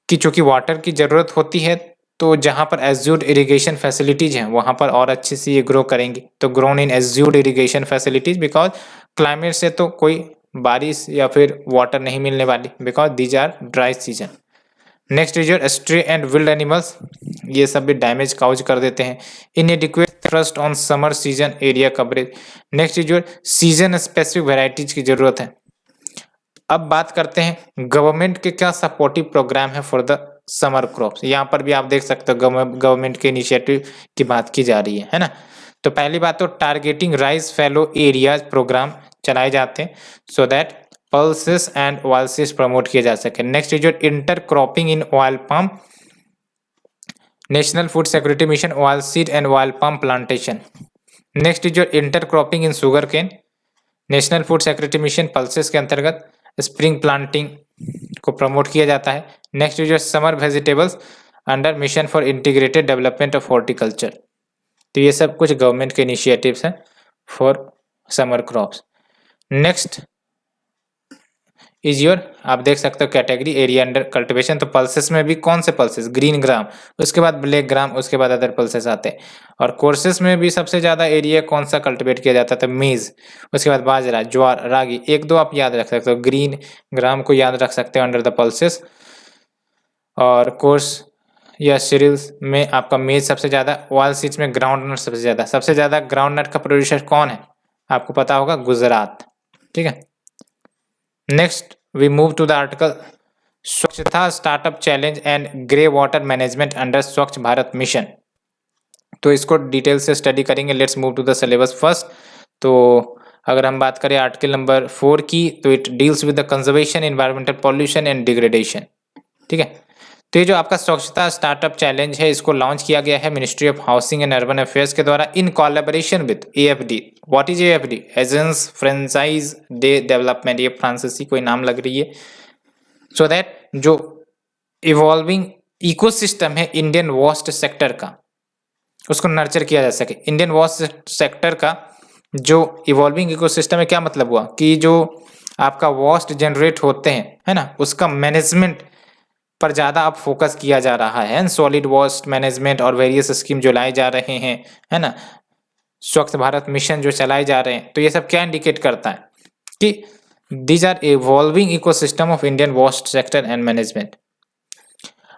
Speaker 1: कि चूंकि वाटर की ज़रूरत होती है तो जहाँ पर एज्यूर्ड इरिगेशन फैसिलिटीज़ हैं वहाँ पर और अच्छे से ये ग्रो करेंगी, तो grown in assured irrigation facilities, because climate से तो कोई बारिश या फिर वाटर नहीं मिलने वाली, because these are dry season. Next is your stray and wild animals, ये सब भी डैमेज काउज कर देते हैं। Inadequate thrust on summer season area coverage. Next is your season specific varieties की जरूरत है। अब बात करते हैं गवर्नमेंट के क्या सपोर्टिव प्रोग्राम है फॉर द समर क्रॉप्स। यहाँ पर भी आप देख सकते हो गवर्नमेंट के इनिशिएटिव की बात की जा रही है ना। तो पहली बात तो targeting rice fallow areas programme चलाए जाते हैं so that pulses and oilseeds promote किए जा सके। Next is intercropping in oil palm, national food security mission oilseed and oil palm plantation. Next is intercropping in sugarcane, national food security mission pulses के अंतर्गत spring planting को promote किया जाता है। Next is summer vegetables under mission for integrated development of horticulture. तो ये सब कुछ गवर्नमेंट के इनिशिएटिव्स हैं for summer crops. Next is your, आप देख सकते हो कैटेगरी एरिया अंडर कल्टीवेशन, तो पल्सेस में भी कौन से पल्सेस, ग्रीन ग्राम, उसके बाद ब्लैक ग्राम, उसके बाद अदर पल्सेस आते हैं। और कोर्सेस में भी सबसे ज़्यादा एरिया कौन सा कल्टीवेट किया जाता है, तो मेज़, उसके बाद बाजरा, ज्वार, रागी, एक दो आप याद रख सकते हो, ग्रीन ग्राम को याद रख सकते हो अंडर द पल्सेस। और कोर्स या सीरियल्स में आपका मेज सबसे ज़्यादा, ऑयल सीड्स में ग्राउंड नट सबसे ज़्यादा ग्राउंड नट का प्रोड्यूसर कौन है, आपको पता होगा, गुजरात, ठीक है। Next we move to the article Swachhata startup challenge and grey water management under Swachh Bharat mission. तो इसको डिटेल से स्टडी करेंगे। Let's move to the syllabus first. तो अगर हम बात करें आर्टिकल नंबर 4 की, तो it deals with the conservation, environmental pollution and degradation, ठीक है। तो ये जो आपका स्वच्छता स्टार्टअप चैलेंज है इसको लॉन्च किया गया है ministry of housing and urban affairs के द्वारा in collaboration with AFD। What is AFD? Agency franchise day development, ये फ्रांसीसी कोई नाम लग रही है। सो दैट जो इवॉल्विंग इकोसिस्टम है इंडियन वेस्ट सेक्टर का, उसको नर्चर किया जा सके। इंडियन वेस्ट सेक्टर का जो इवॉल्विंग इकोसिस्टम है, क्या मतलब हुआ कि जो आपका वेस्ट जनरेट होते हैं, है ना, उसका मैनेजमेंट पर ज़्यादा अब फोकस किया जा रहा है। सॉलिड वेस्ट मैनेजमेंट और वेरियस स्कीम जो लाए जा रहे हैं, है ना, स्वच्छ भारत मिशन जो चलाए जा रहे हैं, तो ये सब क्या इंडिकेट करता है कि these are evolving ecosystem of Indian waste sector and management.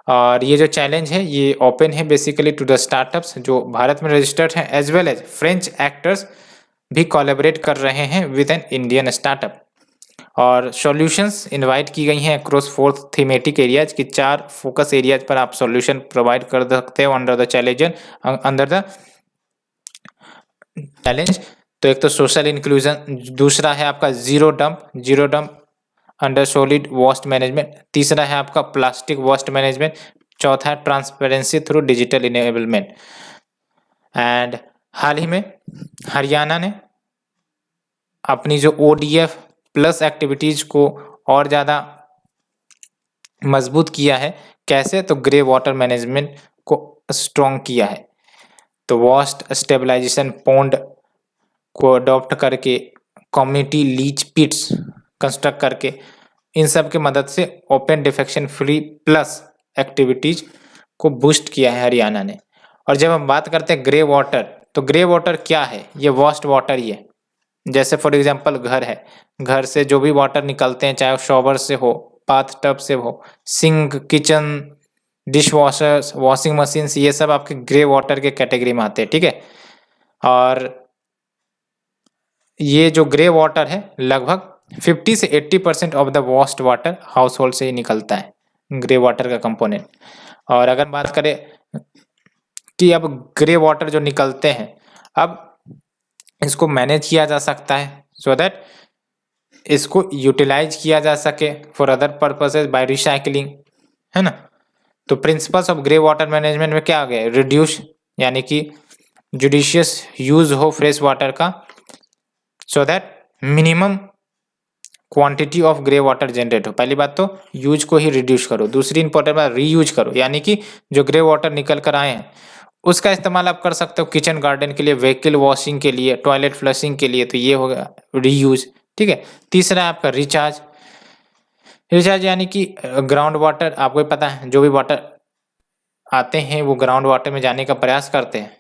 Speaker 1: और ये जो चैलेंज है ये ओपन है बेसिकली टू द स्टार्टअप्स जो भारत में रजिस्टर्ड हैं, as well as French actors भी कोलैबोरेट कर रहे हैं विद एन इंडियन स्टार्टअप। और सॉल्यूशंस इनवाइट की गई हैं अक्रॉस 4 थीमेटिक एरियाज की 4 फोकस एरियाज पर आप सॉल्यूशन प्रोवाइड कर सकते हो अंडर द चैलेंज। तो एक तो सोशल इंक्लूजन, दूसरा है आपका zero dump under solid waste management, तीसरा है आपका प्लास्टिक वेस्ट मैनेजमेंट, चौथा है transparency through digital enablement. And हाल ही में हरियाणा ने अपनी जो ODF प्लस एक्टिविटीज को और ज़्यादा मजबूत किया है। कैसे? तो ग्रे वाटर मैनेजमेंट को स्ट्रॉन्ग किया है। तो वेस्ट स्टेबलाइजेशन पॉन्ड को अडॉप्ट करके, कम्युनिटी लीच पिट्स कंस्ट्रक्ट करके, इन सब की मदद से open defection free plus activities को बूस्ट किया है हरियाणा ने। और जब हम बात करते हैं ग्रे वाटर, तो ग्रे वाटर क्या है? ये वेस्ट वाटर ही है। जैसे फॉर एग्जांपल घर है, घर से जो भी वाटर निकलते हैं, चाहे शॉवर से हो, बाथ टब से हो, sink, kitchen, dish washers, washing machine, ये सब आपके ग्रे वाटर के कैटेगरी में आते हैं, ठीक है। और ये जो ग्रे वाटर है लगभग 50 से 80% of the waste water household से ही निकलता है, ग्रे वाटर का कंपोनेंट। और अगर बात करें कि अब ग्रे वाटर जो निकलते हैं, अब इसको मैनेज किया जा सकता है सो दैट इसको यूटिलाइज किया जा सके for other purposes by recycling, है ना। तो principles of grey water management में क्या आ गया? रिड्यूस, यानी कि जुडिशियस यूज हो फ्रेश वाटर का so that minimum quantity of grey water generate हो। पहली बात तो यूज को ही रिड्यूस करो। दूसरी इंपॉर्टेंट बात रीयूज करो, यानी कि जो ग्रे वाटर निकल कर आए हैं उसका इस्तेमाल आप कर सकते हो किचन गार्डन के लिए, व्हीकल वॉशिंग के लिए, टॉयलेट फ्लशिंग के लिए, तो ये हो गया रीयूज, ठीक है। तीसरा है आपका रिचार्ज। रिचार्ज यानी कि ग्राउंड वाटर, आपको ही पता है जो भी वाटर आते हैं वो ग्राउंड वाटर में जाने का प्रयास करते हैं,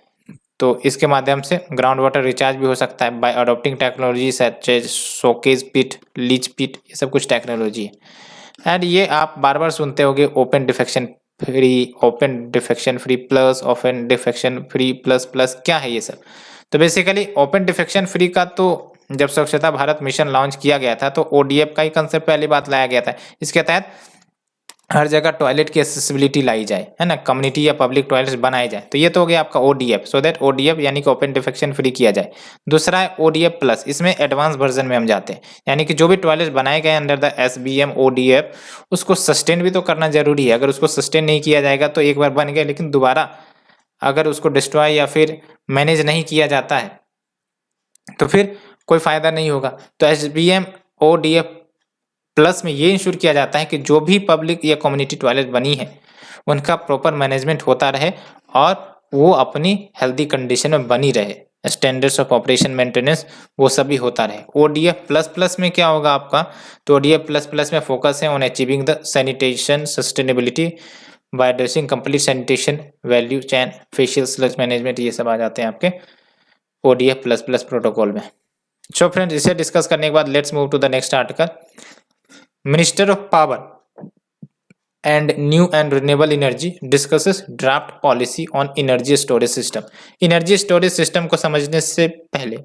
Speaker 1: तो इसके माध्यम से ग्राउंड वाटर रिचार्ज भी हो सकता है by adopting technology such as soakage pit, leach pit, ये सब कुछ टेक्नोलॉजी है। एंड ये आप बार बार सुनते होगे open defection free plus, open defection free plus plus, क्या है ये सब? तो बेसिकली ओपन डिफेक्शन फ्री का तो जब स्वच्छता भारत मिशन लॉन्च किया गया था तो ODF का ही कंसेप्ट पहली बात लाया गया था। इसके तहत हर जगह टॉयलेट की एक्सेसिबिलिटी लाई जाए, है ना, कम्युनिटी या पब्लिक टॉयलेट्स बनाए जाए, तो ये तो हो गया आपका ODF, सो दैट ODF यानी कि ओपन डिफेक्शन फ्री किया जाए। दूसरा है ODF प्लस, इसमें एडवांस वर्जन में हम जाते हैं, यानी कि जो भी टॉयलेट बनाए गए अंडर द SBM ODF उसको सस्टेन भी तो करना जरूरी है। अगर उसको सस्टेन नहीं किया जाएगा तो एक बार बन गया, लेकिन दोबारा अगर उसको डिस्ट्रॉय या फिर मैनेज नहीं किया जाता है तो फिर कोई फायदा नहीं होगा। तो SBM ODF प्लस में ये इंश्योर किया जाता है कि जो भी पब्लिक या कम्युनिटी टॉयलेट बनी है उनका प्रॉपर मैनेजमेंट होता रहे और वो अपनी हेल्दी कंडीशन में बनी रहे, स्टैंडर्ड्स ऑफ ऑपरेशन मेंटेनेंस वो सभी होता रहे। ODF प्लस प्लस में क्या होगा आपका? तो ODF प्लस प्लस में फोकस है on achieving the sanitation sustainability by addressing complete sanitation value chain, faecal sludge management, ये सब आ जाते हैं आपके ODF प्लस प्लस प्रोटोकॉल में। सो फ्रेंड्स, इसे डिस्कस करने के बाद let's move to the next article. Minister of power and new and renewable energy discusses draft policy on energy storage system. Energy storage system को समझने से पहले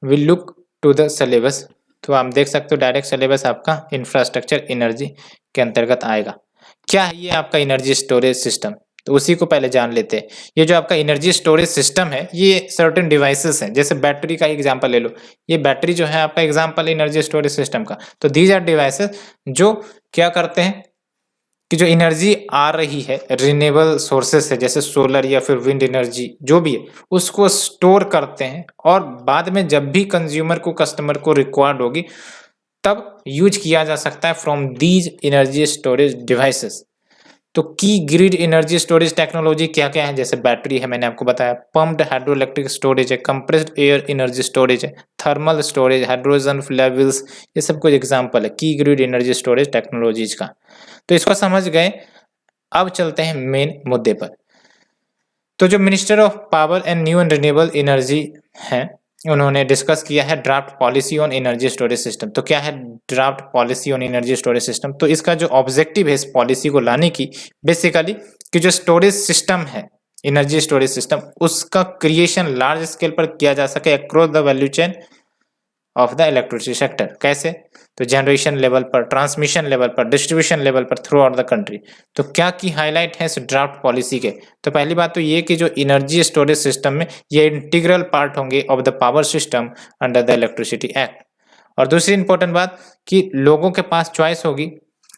Speaker 1: will look to the syllabus. तो आप देख सकते हो डायरेक्ट सिलेबस आपका इंफ्रास्ट्रक्चर एनर्जी के अंतर्गत आएगा। क्या है ये आपका एनर्जी स्टोरेज सिस्टम? तो उसी को पहले जान लेते हैं। ये जो आपका एनर्जी स्टोरेज सिस्टम है ये सर्टेन डिवाइसेस हैं, जैसे बैटरी का एग्जांपल ले लो, ये बैटरी जो है आपका एग्जांपल एनर्जी स्टोरेज सिस्टम का। तो दीज आर डिवाइसेस जो क्या करते हैं कि जो एनर्जी आ रही है रिन्यूएबल सोर्सेस से, जैसे सोलर या फिर विंड एनर्जी जो भी है, उसको स्टोर करते हैं और बाद में जब भी कंज्यूमर को, कस्टमर को रिक्वायर्ड होगी तब यूज किया जा सकता है from these energy storage devices. तो की ग्रिड एनर्जी स्टोरेज टेक्नोलॉजी क्या क्या है, जैसे बैटरी है, मैंने आपको बताया, पम्प्ड हाइड्रो इलेक्ट्रिक स्टोरेज है, कंप्रेस्ड एयर एनर्जी स्टोरेज है, थर्मल स्टोरेज, हाइड्रोजन फ्लेविल्स, ये सब कुछ एग्जाम्पल है की ग्रिड एनर्जी स्टोरेज टेक्नोलॉजीज का। तो इसको समझ गए, अब चलते हैं मेन मुद्दे पर। तो जो minister of power and new and renewable energy है, उन्होंने डिस्कस किया है draft policy on energy storage system. तो क्या है draft policy on energy storage system? तो इसका जो ऑब्जेक्टिव है इस पॉलिसी को लाने की, बेसिकली कि जो स्टोरेज सिस्टम है, एनर्जी स्टोरेज सिस्टम, उसका क्रिएशन लार्ज स्केल पर किया जा सके across the value chain of the electricity sector. कैसे? तो जनरेशन लेवल पर, ट्रांसमिशन लेवल पर, डिस्ट्रीब्यूशन लेवल पर, थ्रू आउट द कंट्री। तो क्या की हाईलाइट है इस ड्राफ्ट पॉलिसी के? तो पहली बात तो ये कि जो एनर्जी स्टोरेज सिस्टम में ये इंटीग्रल पार्ट होंगे of the power system under the electricity act. और दूसरी इंपॉर्टेंट बात कि लोगों के पास चॉइस होगी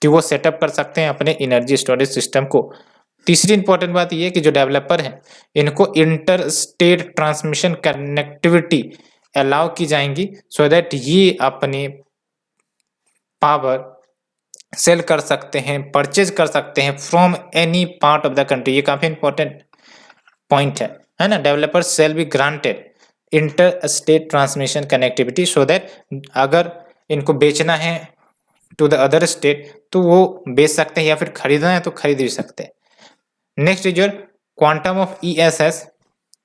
Speaker 1: कि वो सेटअप कर सकते हैं अपने एनर्जी स्टोरेज सिस्टम को। तीसरी इंपॉर्टेंट बात ये कि जो डेवलपर हैं इनको inter state transmission connectivity allow की जाएंगी, सो दैट ये अपने पावर सेल कर सकते हैं, परचेज कर सकते हैं from any part of the country. ये काफी इंपॉर्टेंट पॉइंट है ना। Developer shall be granted inter state transmission connectivity, so that अगर इनको बेचना है टू द अदर स्टेट तो वो बेच सकते हैं, या फिर खरीदना है तो खरीद भी सकते हैं। Next is your quantum of ESS,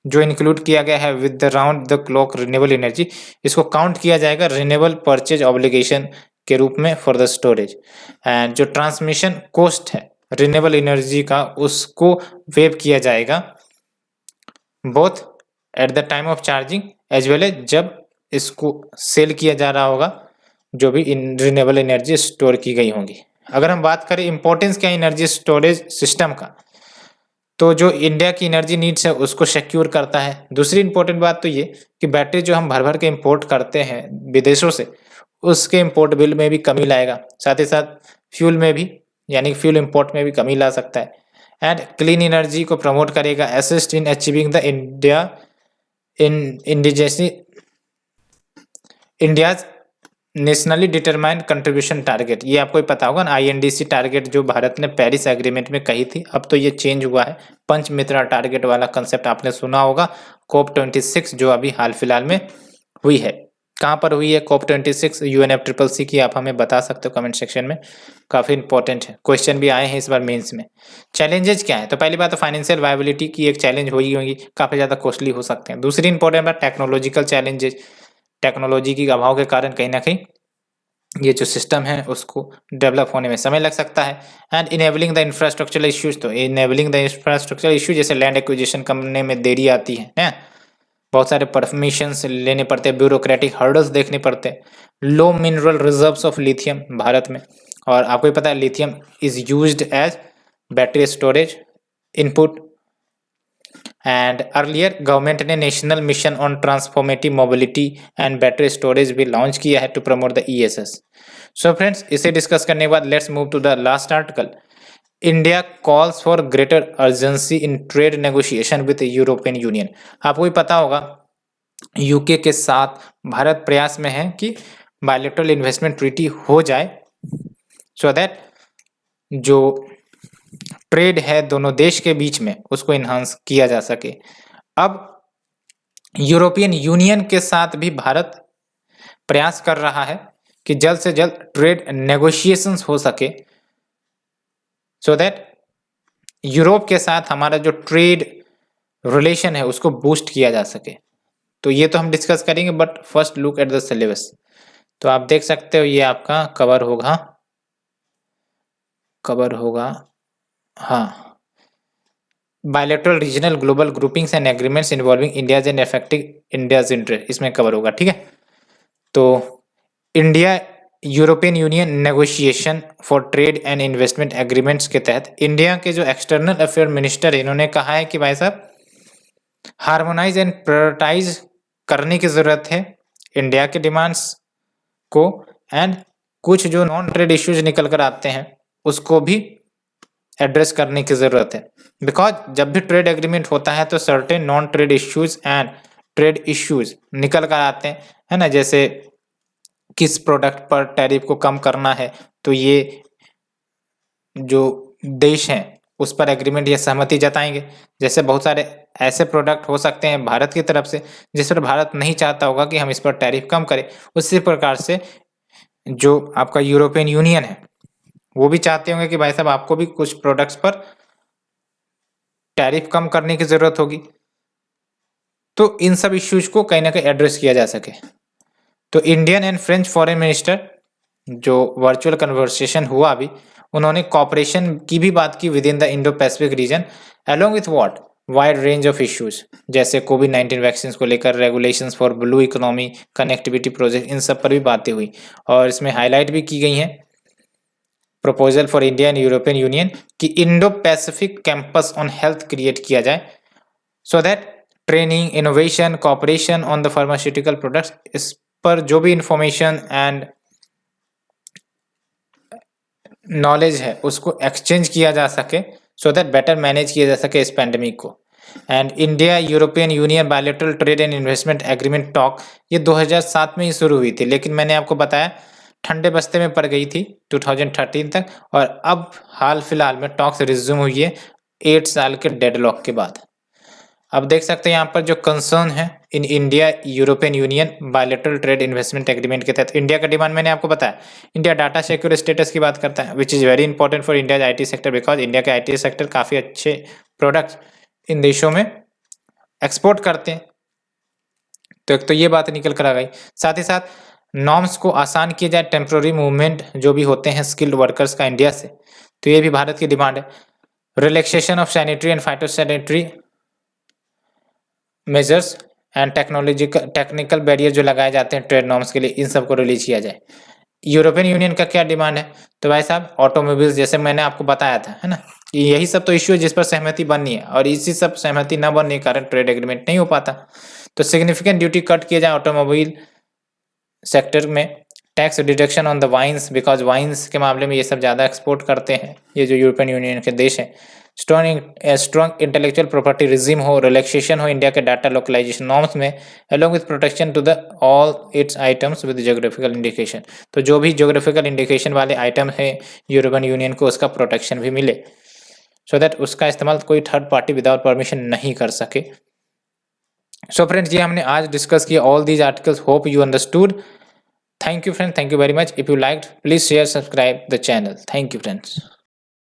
Speaker 1: जो इंक्लूड किया गया है with the round the clock renewable energy. इसको काउंट किया जाएगा रिन्यूएबल परचेज ऑब्लिगेशन के रूप में फॉर द स्टोरेज। एंड जो ट्रांसमिशन कॉस्ट है रिन्यूएबल एनर्जी का, उसको वेव किया जाएगा both at the time of charging as well as जब इसको सेल किया जा रहा होगा, जो भी रिन्यूएबल एनर्जी स्टोर की गई होंगी। अगर हम बात करें इंपॉर्टेंस क्या एनर्जी स्टोरेज सिस्टम का, तो जो इंडिया की एनर्जी नीड्स है उसको सिक्योर करता है। दूसरी इंपॉर्टेंट बात तो ये कि बैटरी जो हम भर भर के इंपोर्ट करते हैं विदेशों से, उसके इंपोर्ट बिल में भी कमी लाएगा। साथ ही साथ फ्यूल में भी, यानी फ्यूल इंपोर्ट में भी कमी ला सकता है। एंड क्लीन एनर्जी को प्रमोट करेगा, assist in achieving the India's nationally determined contribution target. ये आपको पता होगा ना, INDC टारगेट जो भारत ने पेरिस एग्रीमेंट में कही थी, अब तो ये चेंज हुआ है। पंचमित्रा टारगेट वाला कंसेप्ट आपने सुना होगा। COP26 जो अभी हाल फिलहाल में हुई है, कहाँ पर हुई है COP26? UNFCCC की। आप हमें बता सकते हो कमेंट सेक्शन में, काफी इंपॉर्टेंट है, क्वेश्चन भी आए हैं इस बार मेंस में। चैलेंजेस क्या है? तो पहली बात तो फाइनेंशियल वायबिलिटी की एक चैलेंज होगी, काफी ज्यादा कॉस्टली हो सकते हैं। दूसरी इंपॉर्टेंट बात टेक्नोलॉजिकल चैलेंजेस, टेक्नोलॉजी की अभाव के कारण कहीं ना कहीं ये जो सिस्टम है उसको डेवलप होने में समय लग सकता है। And enabling the infrastructural issues, तो इनेबलिंग द इंफ्रास्ट्रक्चरल इश्यू जैसे लैंड एक्विजिशन करने में देरी आती है ना, बहुत सारे परमिशंस लेने पड़ते हैं, ब्यूरोक्रेटिक हर्डल्स देखने पड़ते हैं। Low mineral reserves of lithium Bharat में, और आपको ही पता है lithium is used as battery storage input. And earlier government ने national mission on transformative mobility and battery storage भी लॉन्च किया है to promote the ESS। So friends, इसे डिस्कस करने के बाद let's move to the last article. India calls for greater urgency in trade negotiation with European Union. आपको भी पता होगा यूके के साथ भारत प्रयास में है कि बायलैटरल इन्वेस्टमेंट ट्रीटी हो जाए, सो दैट जो ट्रेड है दोनों देश के बीच में उसको इन्हांस किया जा सके। अब यूरोपियन यूनियन के साथ भी भारत प्रयास कर रहा है कि जल्द से जल्द ट्रेड नेगोशिएशंस हो सके, सो दैट यूरोप के साथ हमारा जो ट्रेड रिलेशन है उसको बूस्ट किया जा सके। तो ये तो हम डिस्कस करेंगे, but first look at the syllabus. तो आप देख सकते हो ये आपका कवर होगा हाँ, bilateral regional global groupings and agreements involving India's and affecting India's interest, इसमें कवर होगा। ठीक है, तो India European union negotiation for trade and investment agreements के तहत इंडिया के जो एक्सटर्नल अफेयर मिनिस्टर है, इन्होंने कहा है कि भाई साहब हार्मोनाइज एंड प्रायोरिटाइज करने की जरूरत है इंडिया के डिमांड्स को, एंड कुछ जो नॉन ट्रेड इश्यूज निकल कर आते हैं उसको भी एड्रेस करने की जरूरत है। बिकॉज जब भी ट्रेड एग्रीमेंट होता है तो certain non trade issues and trade issues निकल कर आते हैं, है ना। जैसे किस प्रोडक्ट पर टैरिफ को कम करना है, तो ये जो देश हैं उस पर एग्रीमेंट या सहमति जताएंगे। जैसे बहुत सारे ऐसे प्रोडक्ट हो सकते हैं भारत की तरफ से जिस पर भारत नहीं चाहता होगा कि हम इस पर टैरिफ कम करें। उसी प्रकार से जो आपका यूरोपियन यूनियन है वो भी चाहते होंगे कि भाई साहब आपको भी कुछ प्रोडक्ट्स पर टैरिफ कम करने की जरूरत होगी, तो इन सब इश्यूज को कहीं ना कहीं एड्रेस किया जा सके। तो Indian and French foreign minister जो वर्चुअल कन्वर्सेशन हुआ अभी, उन्होंने कॉपरेशन की भी बात की with in the Indo Pacific region along with what wide range of issues, जैसे कोविड-19 वैक्सीन को लेकर, regulations for blue economy, connectivity project, इन सब पर भी बातें हुई। और इसमें हाईलाइट भी की गई हैं proposal for India and European Union कि Indo Pacific campus on health create किया जाए so that training, innovation, cooperation on the pharmaceutical products, इस पर जो भी इंफॉर्मेशन एंड नॉलेज है उसको एक्सचेंज किया जा सके सो दैट बेटर मैनेज किया जा सके इस पैंडेमिक को। And India European union bilateral trade and investment agreement talk ये 2007 में ही शुरू हुई थी, लेकिन मैंने आपको बताया ठंडे बस्ते में पड़ गई थी 2013 तक, और अब हाल फिलहाल में टॉक्स रिज्यूम हुई है 8 साल के डेडलॉक के बाद। अब देख सकते हैं यहाँ पर जो कंसर्न है in India European union bilateral trade investment agreement के तहत इंडिया का डिमांड मैंने आपको बताया। इंडिया डाटा सिक्योर स्टेटस की बात करता है which is very important for India IT sector, because India के आईटी सेक्टर काफ़ी अच्छे प्रोडक्ट्स इन देशों में एक्सपोर्ट करते हैं। तो एक तो ये बात निकल कर आ गई, साथ ही साथ नॉर्म्स को आसान किया जाए, टेम्प्रोरी मूवमेंट जो भी होते हैं स्किल्ड वर्कर्स का इंडिया से, तो ये भी भारत की डिमांड है। Relaxation of sanitary and phytosanitary measures and technical barrier जो लगाए जाते हैं ट्रेड नॉर्म्स के लिए, इन सबको रिलीज किया जाए। यूरोपियन यूनियन का क्या डिमांड है, तो भाई साहब ऑटोमोबाइल्स, जैसे मैंने आपको बताया था, है ना, यही सब तो इश्यू है जिस पर सहमति बननी है, और इसी सब सहमति न बनने के कारण ट्रेड एग्रीमेंट नहीं हो पाता। तो सिग्निफिकेंट ड्यूटी कट किए जाए ऑटोमोबाइल सेक्टर में, tax deduction on the wines, because wines के मामले में ये सब ज़्यादा एक्सपोर्ट करते हैं ये जो यूरोपियन यूनियन के देश हैं। स्ट्रॉन्ग इंटेलेक्चुअल प्रॉपर्टी रिजीम हो, रिलैक्सेशन हो इंडिया के डाटा लोकलाइजेशन नॉर्म्स में, along with protection to the all its items with geographical indication. तो जो भी ज्योग्राफिकल इंडिकेशन वाले आइटम है यूरोपियन यूनियन को उसका प्रोटेक्शन भी मिले, सो दैट उसका इस्तेमाल कोई थर्ड पार्टी विदाउट परमिशन नहीं कर सके। सो फ्रेंड्स, ये हमने आज डिस्कस किया all these articles, hope you understood. Thank you friends, thank you very much. If you liked, please share, subscribe the channel. Thank you friends.